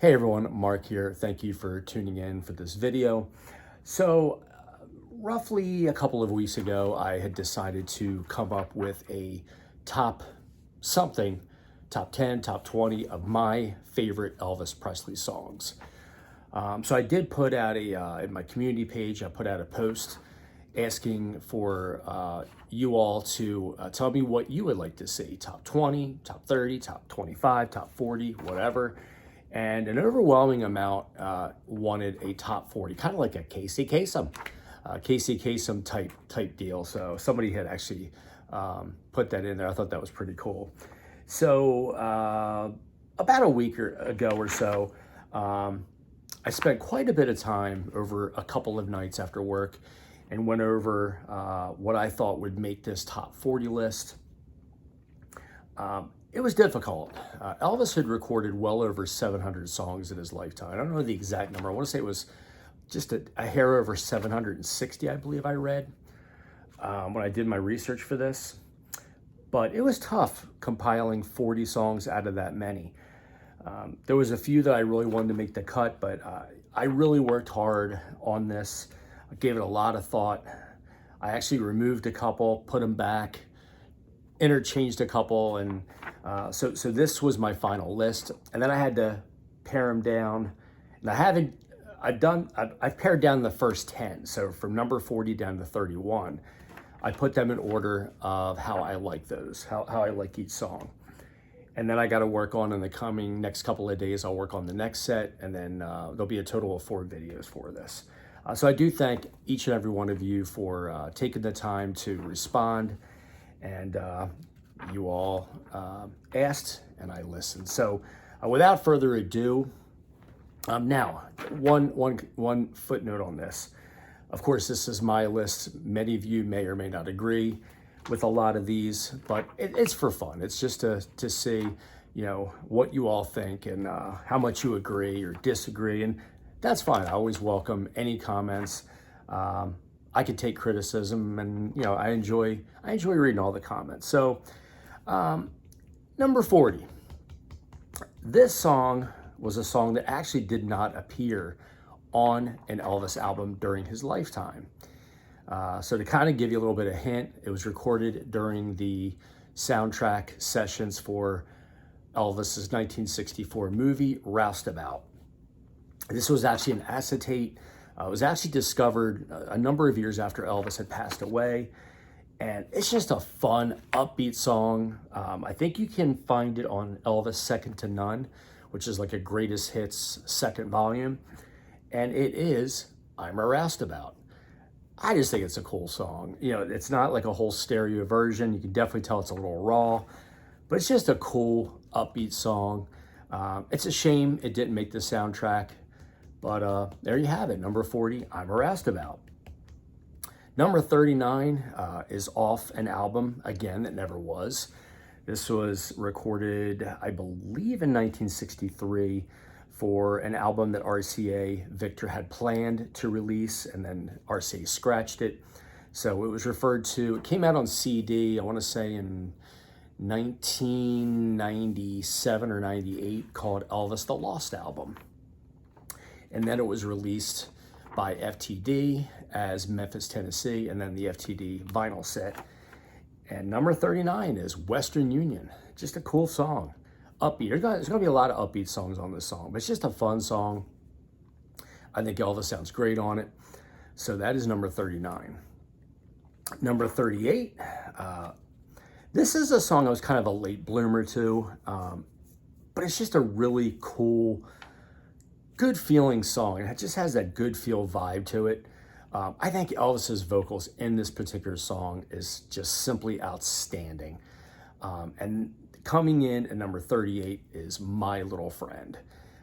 Hey everyone, Mark here. Thank you for tuning in for this video. So, roughly a couple of weeks ago, I had decided to come up with a top something, top 10, top 20 of my favorite Elvis Presley songs. So I did put out in my community page, I put out a post asking for you all to tell me what you would like to see. Top 20, top 30, top 25, top 40, whatever. And an overwhelming amount wanted a top 40, kind of like a Casey Kasem type deal. So somebody had actually put that in there. I thought that was pretty cool. So about a week ago or so, I spent quite a bit of time over a couple of nights after work and went over what I thought would make this top 40 list. It was difficult. Elvis had recorded well over 700 songs in his lifetime. I don't know the exact number. I want to say it was just a hair over 760, I believe I read when I did my research for this. But it was tough compiling 40 songs out of that many. There was a few that I really wanted to make the cut, but I really worked hard on this. I gave it a lot of thought. I actually removed a couple, put them back, interchanged a couple, and so this was my final list. And then I had to pare them down. And I've pared down the first 10. So from number 40 down to 31, I put them in order of how I like those, how I like each song. And then I got to work on in the coming next couple of days, I'll work on the next set, and then there'll be a total of 4 videos for this. So I do thank each and every one of you for taking the time to respond, and you all asked and I listened. So without further ado, now one footnote on this. Of course, this is my list. Many of you may or may not agree with a lot of these, but it's for fun. It's just to see, what you all think and how much you agree or disagree, and that's fine. I always welcome any comments. I can take criticism, and I enjoy reading all the comments. So, number 40. This song was a song that actually did not appear on an Elvis album during his lifetime. So to kind of give you a little bit of hint, it was recorded during the soundtrack sessions for Elvis's 1964 movie, Roustabout. This was actually an acetate. It was actually discovered a number of years after Elvis had passed away. And it's just a fun, upbeat song. I think you can find it on Elvis Second to None, which is like a greatest hits second volume. And it is I'm a Roustabout. I just think it's a cool song. It's not like a whole stereo version. You can definitely tell it's a little raw, but it's just a cool, upbeat song. It's a shame it didn't make the soundtrack, but there you have it. Number 40, I'm a Roustabout. Number 39 is off an album, again, that never was. This was recorded, I believe, in 1963 for an album that RCA Victor had planned to release, and then RCA scratched it. So it came out on CD, I want to say in 1997 or 98, called Elvis the Lost Album. And then it was released by FTD as Memphis, Tennessee, and then the FTD vinyl set. And number 39 is Western Union. Just a cool song. Upbeat. There's going to be a lot of upbeat songs on this song, but it's just a fun song. I think Elvis sounds great on it. So that is number 39. Number 38. This is a song I was kind of a late bloomer to, but it's just a really cool, good feeling song. It just has that good feel vibe to it. I think Elvis's vocals in this particular song is just simply outstanding. And coming in at number 38 is My Little Friend.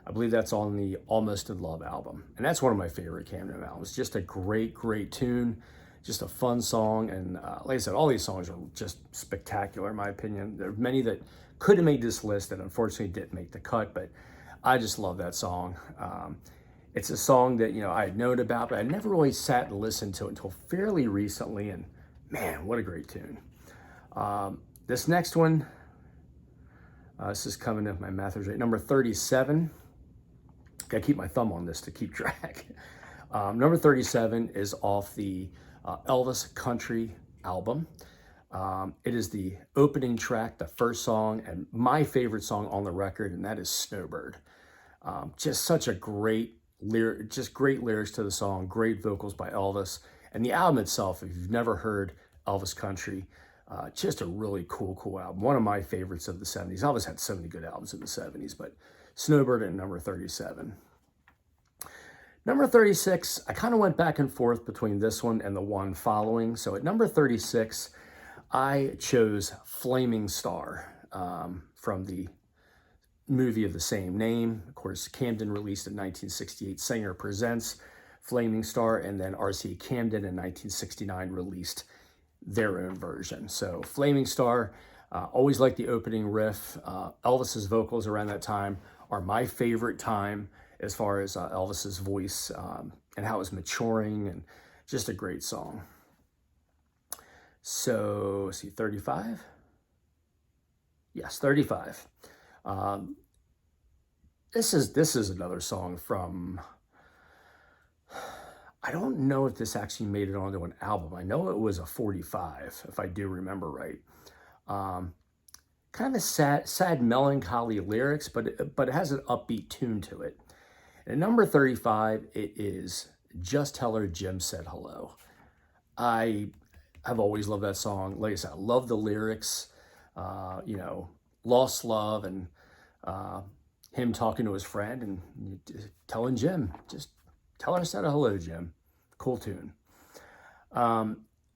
I believe that's on the Almost in Love album. And that's one of my favorite Camden albums. Just a great, great tune. Just a fun song. And like I said, all these songs are just spectacular in my opinion. There are many that could have made this list that unfortunately didn't make the cut, but I just love that song. It's a song that, I had known about, but I never really sat and listened to it until fairly recently. And man, what a great tune. This next one, this is coming, if my math is right, number 37. Gotta keep my thumb on this to keep track. Number 37 is off the Elvis Country album. It is the opening track, the first song, and my favorite song on the record, and that is Snowbird. Just such a great lyric, just great lyrics to the song, great vocals by Elvis. And the album itself, if you've never heard Elvis Country, just a really cool album. One of my favorites of the 70s. Elvis had so many good albums in the 70s, but Snowbird at number 37. Number 36, I kind of went back and forth between this one and the one following. So at number 36, I chose Flaming Star from the movie of the same name. Of course, Camden released in 1968, Singer Presents Flaming Star, and then RCA Camden in 1969 released their own version. So Flaming Star, always like the opening riff. Elvis's vocals around that time are my favorite time as far as Elvis's voice and how it's maturing, and just a great song. So let's see, 35? Yes, 35. This is another song from, I don't know if this actually made it onto an album. I know it was a 45, if I do remember right. Kind of sad, melancholy lyrics, but it has an upbeat tune to it. And at number 35, it is Just Tell Her Jim Said Hello. I have always loved that song. Like I said, I love the lyrics, lost love, and him talking to his friend and telling Jim, just tell her I said hello, Jim. Cool tune.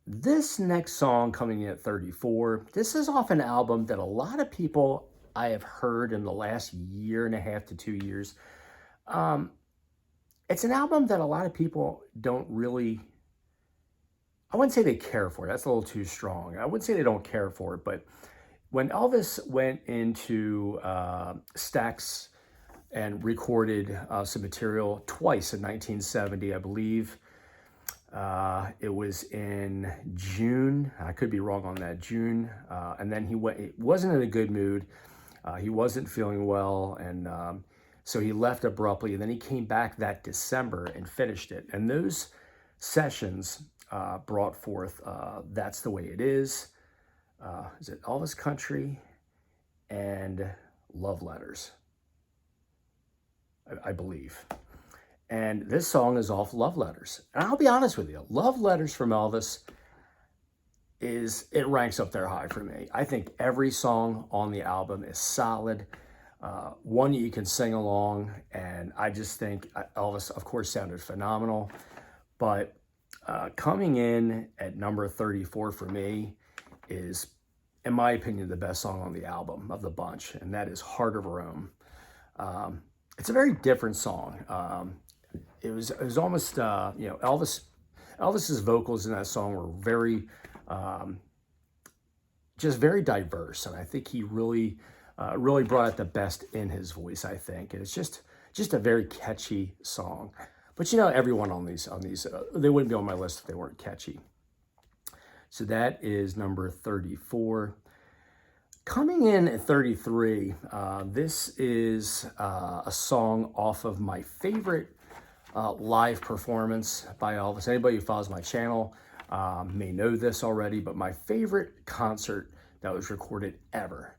This next song coming in at 34, this is off an album that a lot of people I have heard in the last year and a half to 2 years. It's an album that a lot of people don't really, I wouldn't say they care for it. That's a little too strong. I wouldn't say they don't care for it, but when Elvis went into Stax and recorded some material twice in 1970, I believe, it was in June. I could be wrong on that, June. And then he wasn't in a good mood. He wasn't feeling well, and so he left abruptly, and then he came back that December and finished it. And those sessions brought forth That's the Way It Is it Elvis Country, and Love Letters, I believe. And this song is off Love Letters. And I'll be honest with you, Love Letters from Elvis it ranks up there high for me. I think every song on the album is solid. One you can sing along, and I just think Elvis, of course, sounded phenomenal. But coming in at number 34 for me is, in my opinion, the best song on the album of the bunch, and that is Heart of Rome. It's a very different song. It was almost, Elvis's vocals in that song were very, just very diverse, and I think he really brought out the best in his voice, I think. And it's just a very catchy song. But everyone on these, they wouldn't be on my list if they weren't catchy. So that is number 34. Coming in at 33, this is a song off of my favorite live performance by Elvis. Anybody who follows my channel may know this already, but my favorite concert that was recorded ever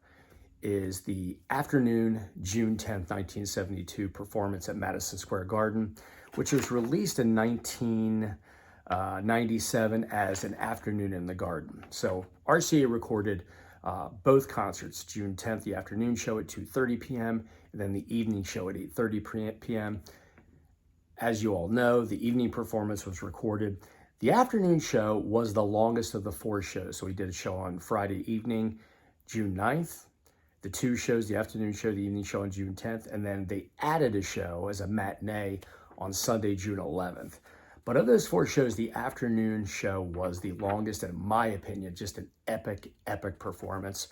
is the afternoon, June 10th, 1972 performance at Madison Square Garden, which was released in 1997 as An Afternoon in the Garden. So RCA recorded both concerts, June 10th, the afternoon show at 2:30 p.m., and then the evening show at 8:30 p.m. As you all know, the evening performance was recorded. The afternoon show was the longest of the 4 shows. So we did a show on Friday evening, June 9th, the 2 shows, the afternoon show, the evening show on June 10th, and then they added a show as a matinee on Sunday, June 11th. But of those 4 shows, the afternoon show was the longest, and in my opinion, just an epic performance.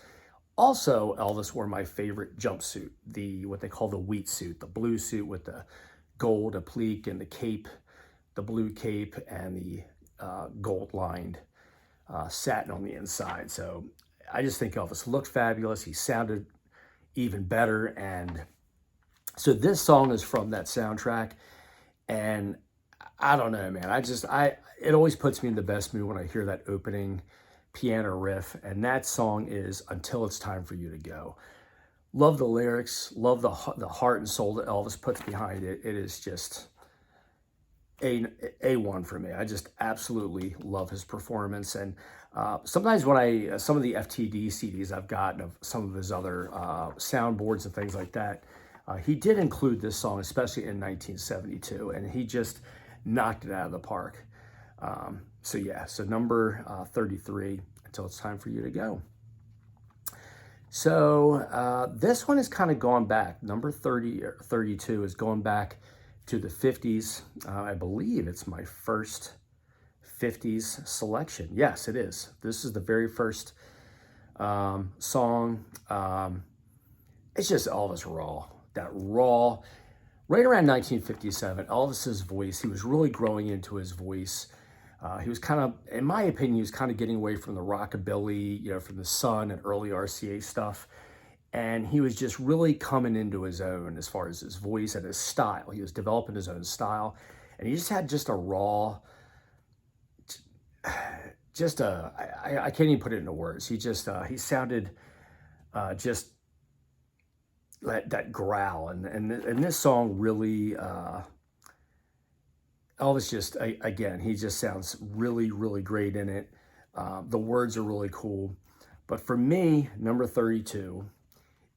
Also, Elvis wore my favorite jumpsuit, what they call the wheat suit, the blue suit with the gold applique and the cape, the blue cape, and the gold-lined satin on the inside. So I just think Elvis looked fabulous. He sounded even better, and So this song is from that soundtrack, and I don't know, man. It always puts me in the best mood when I hear that opening piano riff, and that song is Until It's Time for You to Go. Love the lyrics, love the heart and soul that Elvis puts behind it. It is just A1 for me. I just absolutely love his performance. And sometimes when some of the FTD CDs I've gotten of some of his other soundboards and things like that, he did include this song, especially in 1972, and he just knocked it out of the park. So yeah, so number 33, Until It's Time for You to Go. So this one has kind of gone back. Number 30 or 32 is going back to the 50s. I believe it's my first 50s selection. Yes, it is. This is the very first song. It's just Elvis raw. That raw, right around 1957, Elvis's voice, he was really growing into his voice. He was kind of, in my opinion, he was kind of getting away from the rockabilly, from the Sun and early RCA stuff. And he was just really coming into his own as far as his voice and his style. He was developing his own style. And he just had just a raw, I can't even put it into words. He sounded just that growl. And this song really, Elvis just, again, he just sounds really, really great in it. The words are really cool. But for me, number 32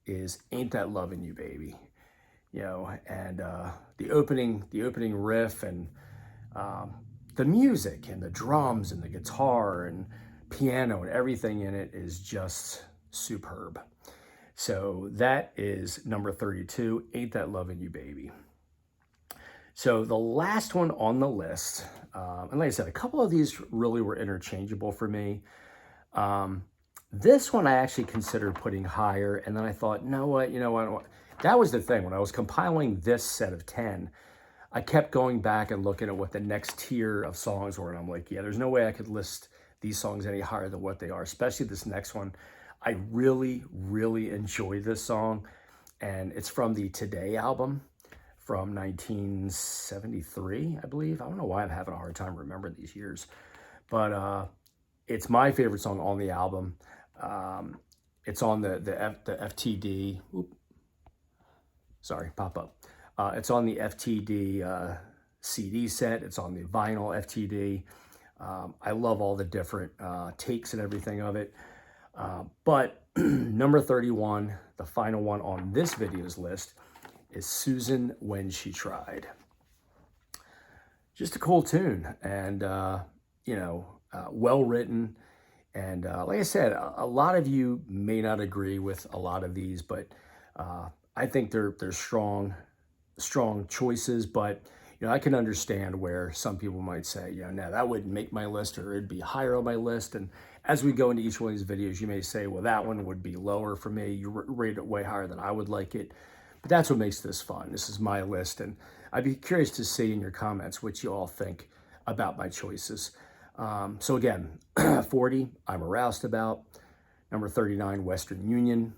is Ain't That Lovin' You, Baby. And the opening riff and the music and the drums and the guitar and piano and everything in it is just superb. So that is number 32, Ain't That Lovin' You, Baby. So the last one on the list, and like I said, a couple of these really were interchangeable for me. This one I actually considered putting higher, and then I thought, you know what? That was the thing. When I was compiling this set of 10, I kept going back and looking at what the next tier of songs were, and I'm like, yeah, there's no way I could list these songs any higher than what they are, especially this next one. I really, really enjoy this song, and it's from the Today album from 1973, I believe. I don't know why I'm having a hard time remembering these years, but it's my favorite song on the album. It's on the FTD. Pop up. It's on the FTD CD set. It's on the vinyl FTD. I love all the different takes and everything of it. But number 31, the final one on this video's list, is Susan When She Tried. Just a cool tune, and well written. And like I said, a lot of you may not agree with a lot of these, but I think they're strong choices. But I can understand where some people might say, no, that wouldn't make my list, or it'd be higher on my list. And as we go into each one of these videos, you may say, well, that one would be lower for me. You rate it way higher than I would like it. But that's what makes this fun. This is my list, and I'd be curious to see in your comments what you all think about my choices. So again, 40, I'm Aroused About. Number 39, Western Union.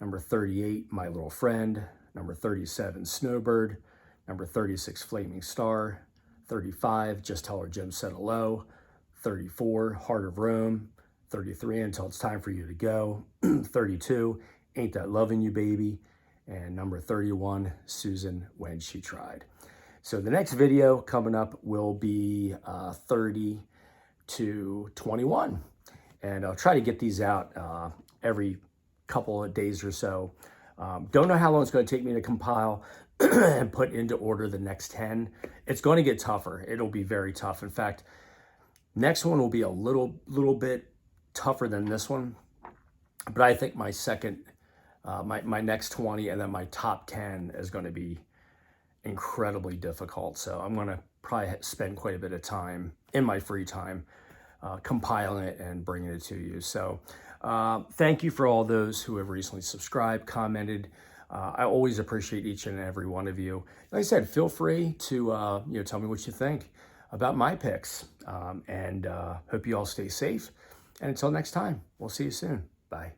Number 38, My Little Friend. Number 37, Snowbird. Number 36, Flaming Star. 35, Just Tell Her Jim Said Hello. 34, Heart of Rome. 33, Until It's Time for You to Go. 32, Ain't That Lovin' You, Baby. And number 31, Susan When She Tried. So the next video coming up will be 30 to 21. And I'll try to get these out every couple of days or so. Don't know how long it's going to take me to compile and put into order the next 10. It's going to get tougher. It'll be very tough. In fact, next one will be a little bit tougher than this one. But I think my second, my next 20 and then my top 10 is going to be incredibly difficult. So I'm going to probably spend quite a bit of time in my free time compiling it and bringing it to you. So thank you for all those who have recently subscribed, commented. I always appreciate each and every one of you. Like I said, feel free to tell me what you think about my picks, and hope you all stay safe. And until next time, we'll see you soon. Bye.